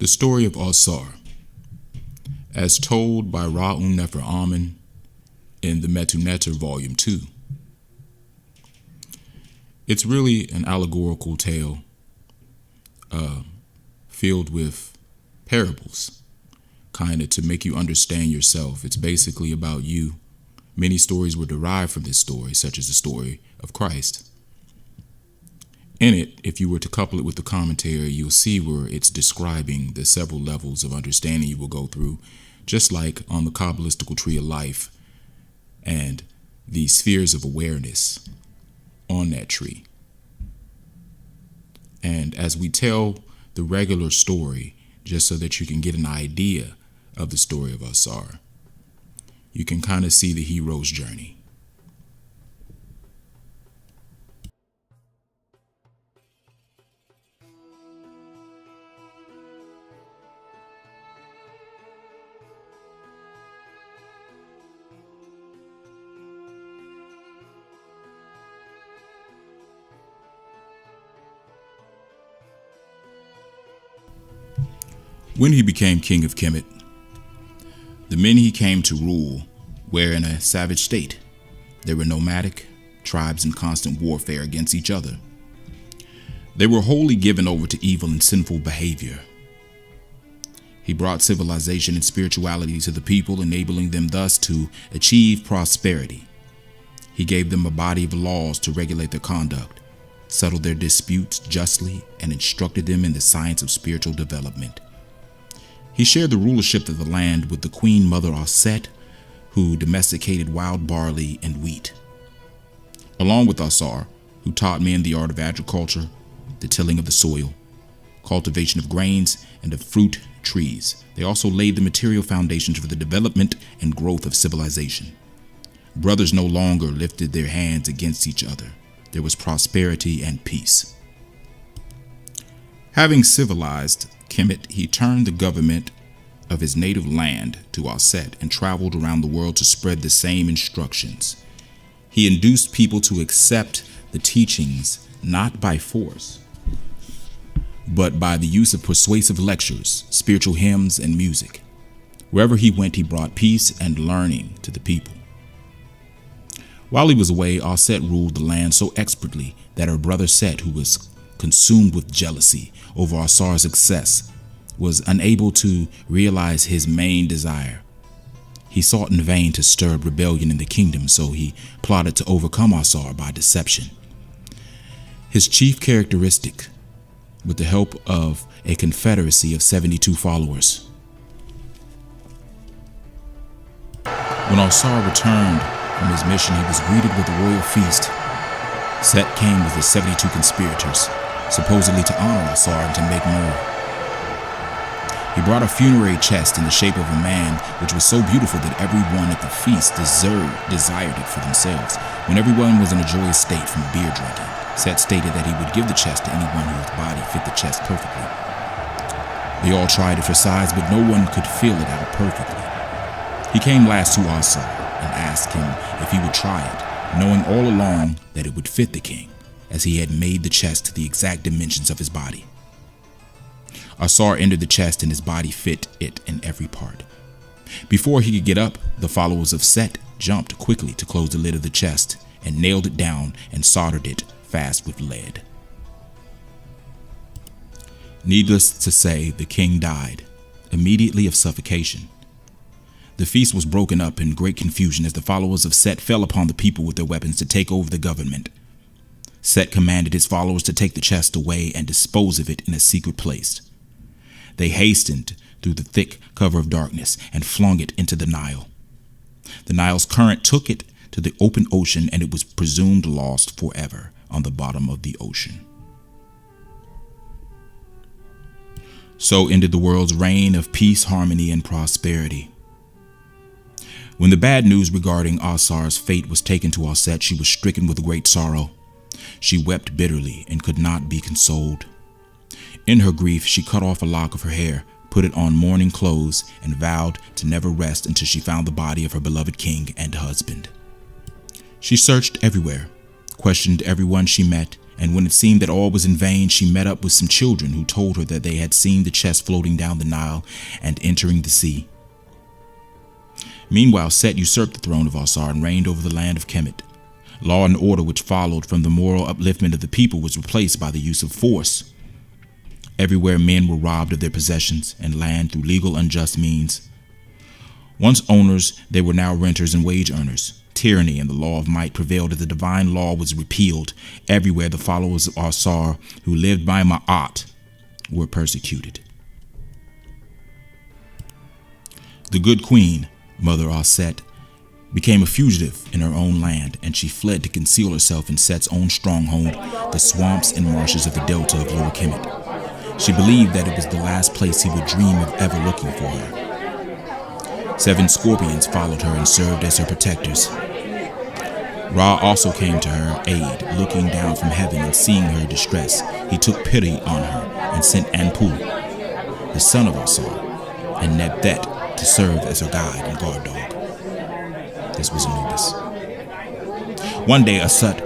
The story of AUsar, as told by Ra'un Nefer Amen in the Metu Volume 2. It's really an allegorical tale filled with parables, kind of to make you understand yourself. It's basically about you. Many stories were derived from this story, such as the story of Christ. In it, if you were to couple it with the commentary, you'll see where it's describing the several levels of understanding you will go through, just like on the Kabbalistical tree of life and the spheres of awareness on that tree. And as we tell the regular story, just so that you can get an idea of the story of AUsar, you can kind of see the hero's journey. When he became king of Kemet, the men he came to rule were in a savage state. They were nomadic tribes in constant warfare against each other. They were wholly given over to evil and sinful behavior. He brought civilization and spirituality to the people, enabling them thus to achieve prosperity. He gave them a body of laws to regulate their conduct, settle their disputes justly, and instructed them in the science of spiritual development. He shared the rulership of the land with the queen mother Aset, who domesticated wild barley and wheat, along with AUsar, who taught men the art of agriculture, the tilling of the soil, cultivation of grains, and of fruit trees. They also laid the material foundations for the development and growth of civilization. Brothers no longer lifted their hands against each other. There was prosperity and peace. Having civilized Kemet, he turned the government of his native land to Aset and traveled around the world to spread the same instructions. He induced people to accept the teachings not by force, but by the use of persuasive lectures, spiritual hymns, and music. Wherever he went, he brought peace and learning to the people. While he was away, Aset ruled the land so expertly that her brother Set, who was consumed with jealousy over AUsar's success, was unable to realize his main desire. He sought in vain to stir rebellion in the kingdom, so he plotted to overcome AUsar by deception. His chief characteristic, with the help of a confederacy of 72 followers. When AUsar returned from his mission, he was greeted with a royal feast. Set came with his 72 conspirators, supposedly to honor AUsar and to make more. He brought a funerary chest in the shape of a man, which was so beautiful that everyone at the feast desired it for themselves. When everyone was in a joyous state from beer drinking, Set stated that he would give the chest to anyone whose body fit the chest perfectly. They all tried it for size, but no one could fill it out perfectly. He came last to AUsar and asked him if he would try it, knowing all along that it would fit the king, as he had made the chest to the exact dimensions of his body. AUsar entered the chest and his body fit it in every part. Before he could get up, the followers of Set jumped quickly to close the lid of the chest and nailed it down and soldered it fast with lead. Needless to say, the king died immediately of suffocation. The feast was broken up in great confusion as the followers of Set fell upon the people with their weapons to take over the government. Set commanded his followers to take the chest away and dispose of it in a secret place. They hastened through the thick cover of darkness and flung it into the Nile. The Nile's current took it to the open ocean, and it was presumed lost forever on the bottom of the ocean. So ended the world's reign of peace, harmony, and prosperity. When the bad news regarding AUsar's fate was taken to Aset, she was stricken with great sorrow. She wept bitterly and could not be consoled. In her grief, she cut off a lock of her hair, put it on mourning clothes, and vowed to never rest until she found the body of her beloved king and husband. She searched everywhere, questioned everyone she met, and when it seemed that all was in vain, she met up with some children who told her that they had seen the chest floating down the Nile and entering the sea. Meanwhile, Set usurped the throne of AUsar and reigned over the land of Kemet. Law and order which followed from the moral upliftment of the people was replaced by the use of force. Everywhere men were robbed of their possessions and land through legal unjust means. Once owners, they were now renters and wage earners. Tyranny and the law of might prevailed as the divine law was repealed. Everywhere the followers of AUsar who lived by Ma'at were persecuted. The good queen, Mother Auset, became a fugitive in her own land, and she fled to conceal herself in Set's own stronghold, the swamps and marshes of the delta of Lower Kemet. She believed that it was the last place he would dream of ever looking for her. 7 scorpions followed her and served as her protectors. Ra also came to her aid, looking down from heaven and seeing her distress. He took pity on her and sent Anpu, the son of AUsar, and Nebthet to serve as her guide and guard dog. This was Anubis. One day, Asut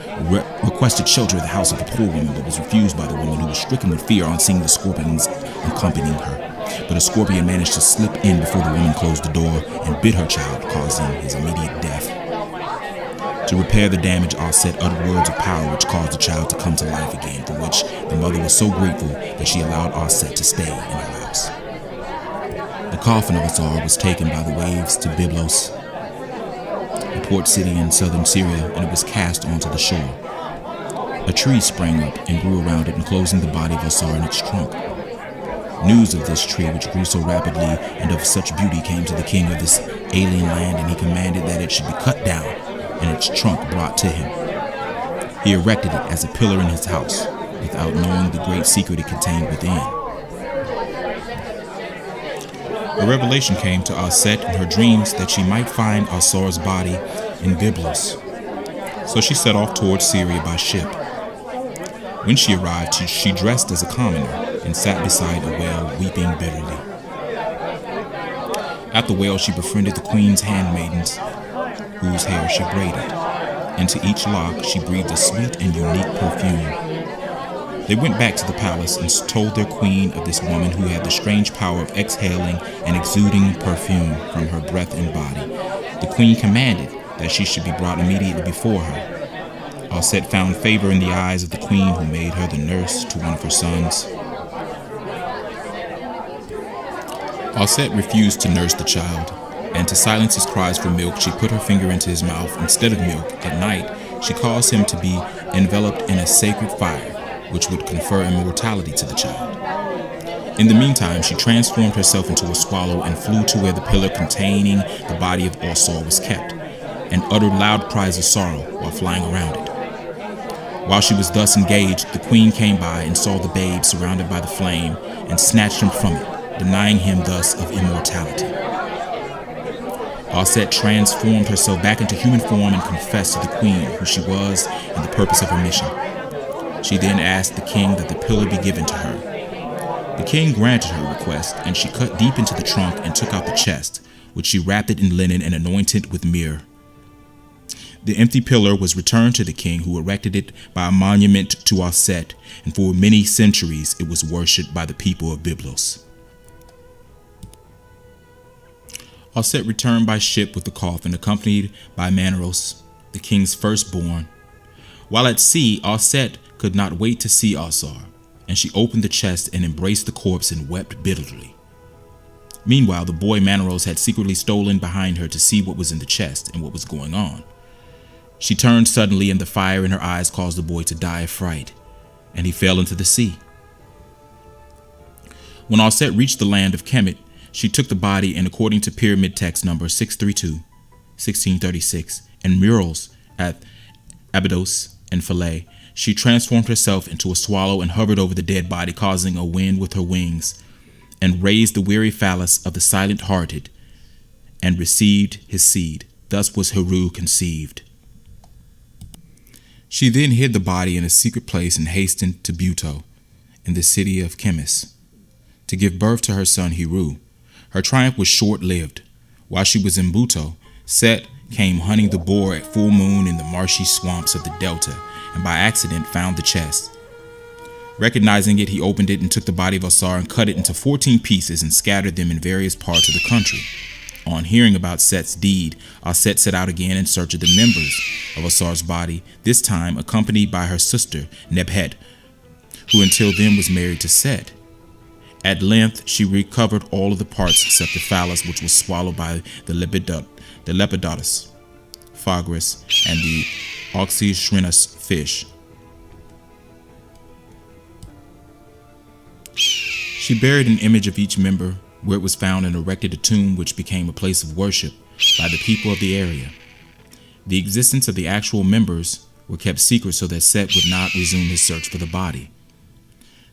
requested shelter at the house of a poor woman, but was refused by the woman, who was stricken with fear on seeing the scorpions accompanying her. But a scorpion managed to slip in before the woman closed the door and bit her child, causing his immediate death. To repair the damage, Auset uttered words of power which caused the child to come to life again, for which the mother was so grateful that she allowed Auset to stay in her house. The coffin of AUsar was taken by the waves to Byblos, a port city in southern Syria, and it was cast onto the shore. A tree sprang up and grew around it, enclosing the body of AUsar in its trunk. News of this tree, which grew so rapidly and of such beauty, came to the king of this alien land, and he commanded that it should be cut down and its trunk brought to him. He erected it as a pillar in his house, without knowing the great secret it contained within. A revelation came to Auset in her dreams that she might find AUsar's body in Byblos. So she set off towards Syria by ship. When she arrived, she dressed as a commoner and sat beside a well, weeping bitterly. At the well, she befriended the queen's handmaidens, whose hair she braided. Into each lock she breathed a sweet and unique perfume. They went back to the palace and told their queen of this woman who had the strange power of exhaling and exuding perfume from her breath and body. The queen commanded that she should be brought immediately before her. Auset found favor in the eyes of the queen, who made her the nurse to one of her sons. Auset refused to nurse the child, and to silence his cries for milk, she put her finger into his mouth instead of milk. At night, she caused him to be enveloped in a sacred fire, which would confer immortality to the child. In the meantime, she transformed herself into a swallow and flew to where the pillar containing the body of AUsar was kept, and uttered loud cries of sorrow while flying around it. While she was thus engaged, the queen came by and saw the babe surrounded by the flame and snatched him from it, denying him thus of immortality. Auset transformed herself back into human form and confessed to the queen who she was and the purpose of her mission. She then asked the king that the pillar be given to her. The king granted her request, and she cut deep into the trunk and took out the chest, which she wrapped it in linen and anointed with myrrh. The empty pillar was returned to the king, who erected it by a monument to Auset, and for many centuries it was worshipped by the people of Byblos. Auset returned by ship with the coffin, accompanied by Maneros, the king's firstborn. While at sea, Auset could not wait to see AUsar, and she opened the chest and embraced the corpse and wept bitterly. Meanwhile, the boy Maneros had secretly stolen behind her to see what was in the chest and what was going on. She turned suddenly, and the fire in her eyes caused the boy to die of fright, and he fell into the sea. When Auset reached the land of Kemet, she took the body, and according to pyramid text number 632, 1636, and murals at Abydos and Philae, she transformed herself into a swallow and hovered over the dead body, causing a wind with her wings, and raised the weary phallus of the silent-hearted, and received his seed. Thus was Heru conceived. She then hid the body in a secret place and hastened to Buto, in the city of Chemis, to give birth to her son Heru. Her triumph was short-lived. While she was in Buto, Set came hunting the boar at full moon in the marshy swamps of the delta, and by accident found the chest. Recognizing it, he opened it and took the body of AUsar and cut it into 14 pieces and scattered them in various parts of the country. On hearing about Set's deed, Set set out again in search of the members of AUsar's body, this time accompanied by her sister, Nebhet, who until then was married to Set. At length, she recovered all of the parts except the phallus, which was swallowed by the Lepidotus, Phagris, and the Oxyshrinus fish. She buried an image of each member where it was found and erected a tomb which became a place of worship by the people of the area. The existence of the actual members were kept secret so that Set would not resume his search for the body.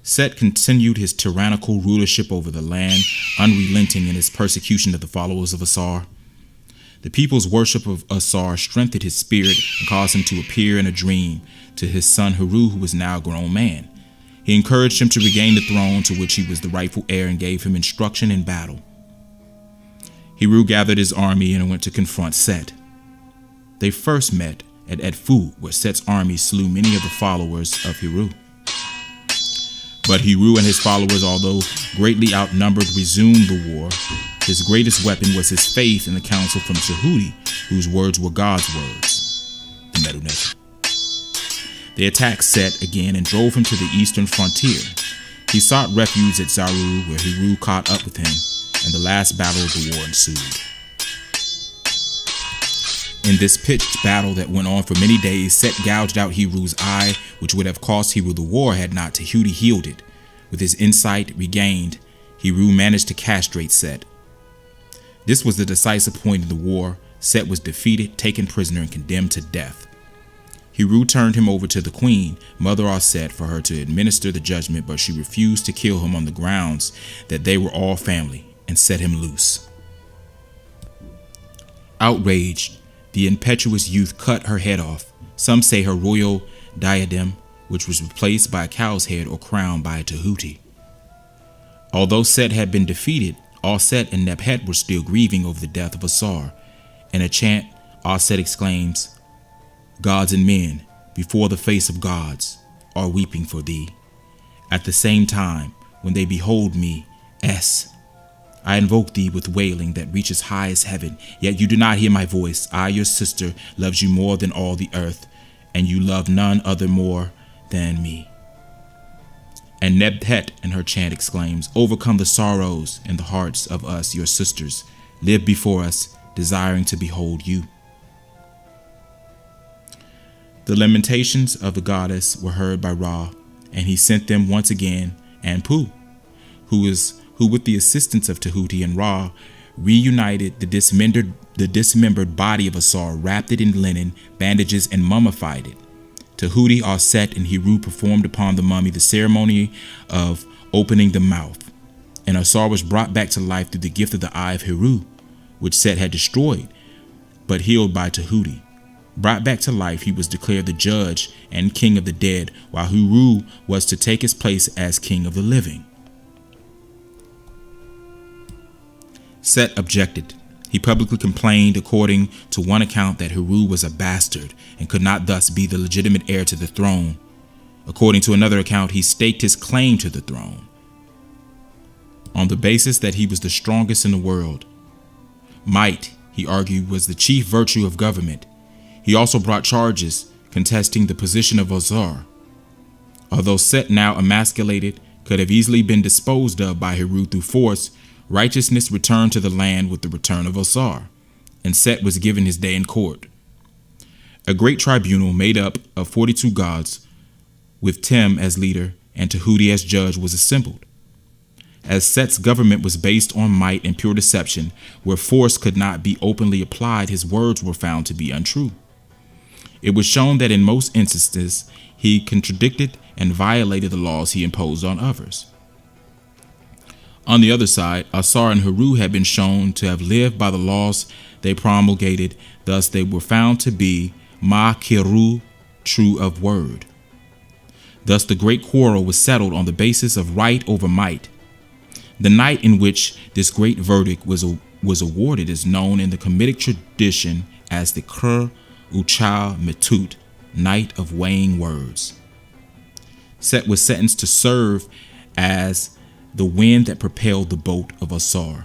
Set continued his tyrannical rulership over the land, unrelenting in his persecution of the followers of AUsar. The people's worship of AUsar strengthened his spirit and caused him to appear in a dream to his son Heru, who was now a grown man. He encouraged him to regain the throne to which he was the rightful heir and gave him instruction in battle. Heru gathered his army and went to confront Set. They first met at Edfu, where Set's army slew many of the followers of Heru. But Heru and his followers, although greatly outnumbered, resumed the war. His greatest weapon was his faith in the council from Tahuti, whose words were God's words, the metu. They attacked Set again and drove him to the eastern frontier. He sought refuge at Zaru, where Heru caught up with him, and the last battle of the war ensued. In this pitched battle that went on for many days, Set gouged out Heru's eye, which would have cost Heru the war had not Tahuti healed it. With his insight regained, Heru managed to castrate Set. This was the decisive point in the war. Set was defeated, taken prisoner, and condemned to death. Heru turned him over to the queen, mother of Set, for her to administer the judgment, but she refused to kill him on the grounds that they were all family, and set him loose. Outraged, the impetuous youth cut her head off, some say her royal diadem, which was replaced by a cow's head or crown by a Tahuti. Although Set had been defeated, Set and Nebhet were still grieving over the death of AUsar. In a chant, Set exclaims, "Gods and men, before the face of gods, are weeping for thee. At the same time, when they behold me, I invoke thee with wailing that reaches high as heaven, yet you do not hear my voice. I, your sister, loves you more than all the earth, and you love none other more than me." And Nebhet in her chant exclaims, "Overcome the sorrows in the hearts of us, your sisters. Live before us, desiring to behold you." The lamentations of the goddess were heard by Ra, and he sent them once again, and Pu, who with the assistance of Tahuti and Ra, reunited the dismembered body of AUsar, wrapped it in linen, bandages, and mummified it. Tahuti, Set, and Heru performed upon the mummy the ceremony of opening the mouth, and AUsar was brought back to life through the gift of the eye of Heru, which Set had destroyed, but healed by Tahuti. Brought back to life, he was declared the judge and king of the dead, while Heru was to take his place as king of the living. Set objected. He publicly complained, according to one account, that Heru was a bastard and could not thus be the legitimate heir to the throne. According to another account, he staked his claim to the throne on the basis that he was the strongest in the world. Might, he argued, was the chief virtue of government. He also brought charges contesting the position of AUsar. Although Set, now emasculated, could have easily been disposed of by Heru through force, righteousness returned to the land with the return of AUsar, and Set was given his day in court. A great tribunal made up of 42 gods, with Tem as leader and Tahuti as judge, was assembled. As Set's government was based on might and pure deception, where force could not be openly applied, his words were found to be untrue. It was shown that in most instances, he contradicted and violated the laws he imposed on others. On the other side, AUsar and Heru had been shown to have lived by the laws they promulgated, thus they were found to be ma-kiru, true of word. Thus the great quarrel was settled on the basis of right over might. The night in which this great verdict was awarded is known in the Kemetic tradition as the Kr'Uchal Metut, Knight of weighing words. Set was sentenced to serve as the wind that propelled the boat of Ausar.